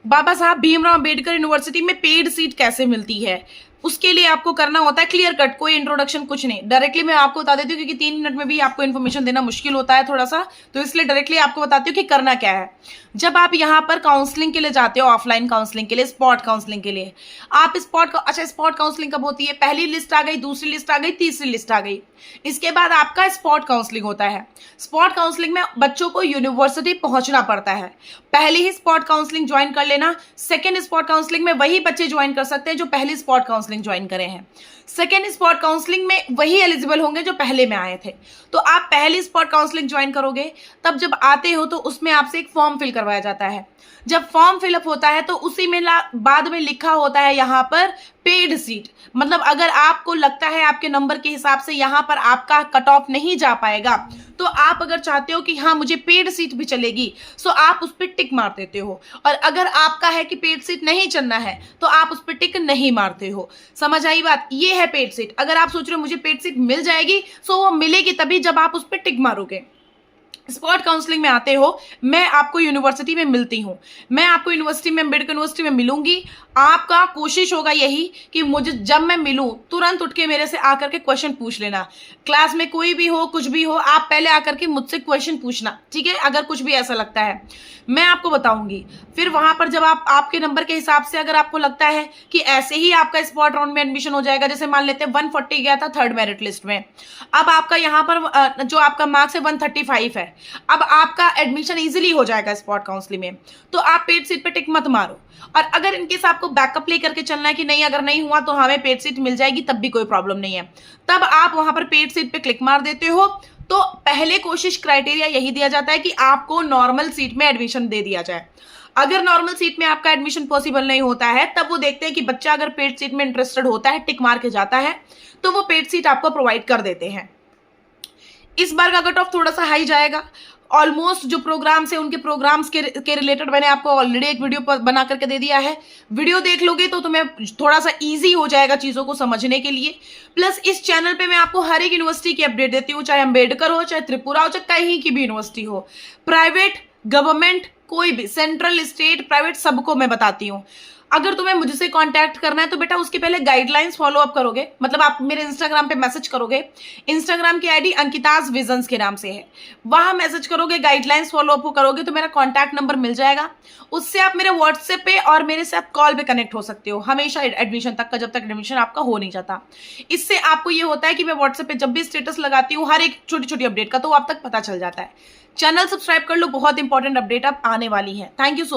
बाबा Saheb Bhimrao Ambedkar university में paid seat कैसे मिलती है, उसके लिए आपको करना होता है क्लियर कट, कोई इंट्रोडक्शन कुछ नहीं। डायरेक्टली मैं आपको बता देती हूँ क्योंकि 3 मिनट में भी आपको इन्फॉर्मेशन देना मुश्किल होता है थोड़ा सा, तो इसलिए डायरेक्टली आपको बताती हूँ कि करना क्या है। जब आप यहाँ पर काउंसलिंग के लिए जाते हो, ऑफलाइन काउंसलिंग के लिए, स्पॉट काउंसलिंग के लिए, आप स्पॉट काउंसलिंग कब होती है? पहली लिस्ट आ गई, दूसरी लिस्ट आ गई, तीसरी लिस्ट आ गई, इसके बाद आपका स्पॉट काउंसलिंग होता है। स्पॉट काउंसलिंग में बच्चों को यूनिवर्सिटी पहुंचना पड़ता है। पहले ही स्पॉट काउंसलिंग ज्वाइन कर लेना, सेकेंड स्पॉट काउंसलिंग में वही बच्चे ज्वाइन कर सकते हैं जो पहली स्पॉट काउंसलिंग ज्वाइन करे हैं। सेकेंड स्पॉट काउंसलिंग में वही एलिजिबल होंगे जो पहले में आए थे। तो आप पहली स्पॉट काउंसलिंग ज्वाइन करोगे, तब जब आते हो तो उसमें आपसे एक फॉर्म फिल करवाया जाता है। जब फॉर्म फिलअप होता है तो उसी में बाद में लिखा होता है यहाँ पर पेड सीट, मतलब अगर आपको लगता है आपके नंबर के हिसाब से यहाँ पर आपका कट ऑफ नहीं जा पाएगा, तो आप अगर चाहते हो कि हाँ मुझे पेड सीट भी चलेगी, सो आप उस पर टिक मार देते हो। और अगर आपका है कि पेड सीट नहीं चलना है तो आप उस पर टिक नहीं मारते हो। समझ आई बात? ये है पेड सीट। अगर आप सोच रहे हो मुझे पेड सीट मिल जाएगी, सो वो मिलेगी तभी जब आप उस पर टिक मारोगे। स्पॉट काउंसलिंग में आते हो, मैं आपको यूनिवर्सिटी में मिलती हूँ, मैं आपको यूनिवर्सिटी में, अम्बेडकर यूनिवर्सिटी में मिलूंगी। आपका कोशिश होगा यही कि मुझे जब मैं मिलूं तुरंत उठ के मेरे से आकर के क्वेश्चन पूछ लेना। क्लास में कोई भी हो, कुछ भी हो, आप पहले आकर के मुझसे क्वेश्चन पूछना, ठीक है? अगर कुछ भी ऐसा लगता है मैं आपको बताऊंगी। फिर वहां पर जब आपके नंबर के हिसाब से अगर आपको लगता है कि ऐसे ही आपका स्पॉट राउंड में एडमिशन हो जाएगा, जैसे मान लेते हैं 140 गया था थर्ड मेरिट लिस्ट में, अब आपका यहाँ पर जो आपका मार्क्स है 135 है, अब आपका एडमिशन इजीली हो जाएगा स्पॉट काउंसलिंग में। तो आप पेड सीट पे टिक मत मारो। और अगर इनकेस आपको बैकअप ले करके चलना है कि नहीं अगर नहीं हुआ तो हमें पेड सीट मिल जाएगी, तब भी कोई प्रॉब्लम नहीं है, तब आप वहां पर पेड सीट पे क्लिक मार देते हो। तो पहले कोशिश क्राइटेरिया यही दिया जाता है कि आपको नॉर्मल सीट में एडमिशन दे दिया जाए। अगर नॉर्मल सीट में आपका एडमिशन पॉसिबल नहीं होता है, तब वो देखते हैं कि बच्चा अगर पेड सीट में इंटरेस्टेड होता है, टिक मार के जाता है, तो वो पेड सीट आपको प्रोवाइड कर देते हैं। इस बार का कट ऑफ थोड़ा सा हाई जाएगा। ऑलमोस्ट जो प्रोग्राम्स है उनके प्रोग्राम्स के रिलेटेड मैंने आपको ऑलरेडी एक वीडियो बना करके दे दिया है। वीडियो देख लोगे तो तुम्हें थोड़ा सा इजी हो जाएगा चीज़ों को समझने के लिए। प्लस इस चैनल पे मैं आपको हर एक यूनिवर्सिटी की अपडेट देती हूँ, चाहे अम्बेडकर हो, चाहे त्रिपुरा हो, चाहे कहीं की भी यूनिवर्सिटी हो, प्राइवेट, गवर्नमेंट, कोई भी, सेंट्रल, स्टेट, प्राइवेट, सबको मैं बताती हूँ। अगर तुम्हें मुझसे कांटेक्ट करना है तो बेटा उसके पहले गाइडलाइंस फॉलो अप करोगे, मतलब आप मेरे इंस्टाग्राम पे मैसेज करोगे। इंस्टाग्राम की आईडी अंकिताज विजन्स के नाम से है, वहां मैसेज करोगे, गाइडलाइंस फॉलो अप करोगे तो मेरा कांटेक्ट नंबर मिल जाएगा। उससे आप मेरे व्हाट्सएप पे और मेरे साथ कॉल पे कनेक्ट हो सकते हो हमेशा एडमिशन तक का, जब तक एडमिशन आपका हो नहीं जाता। इससे आपको ये होता है कि मैं व्हाट्सएप पे जब भी स्टेटस लगाती हूँ हर एक छोटी छोटी अपडेट का, तो आप तक पता चल जाता है। चैनल सब्सक्राइब कर लो, बहुत इंपॉर्टेंट अपडेट अब आने वाली है। Thank you so much.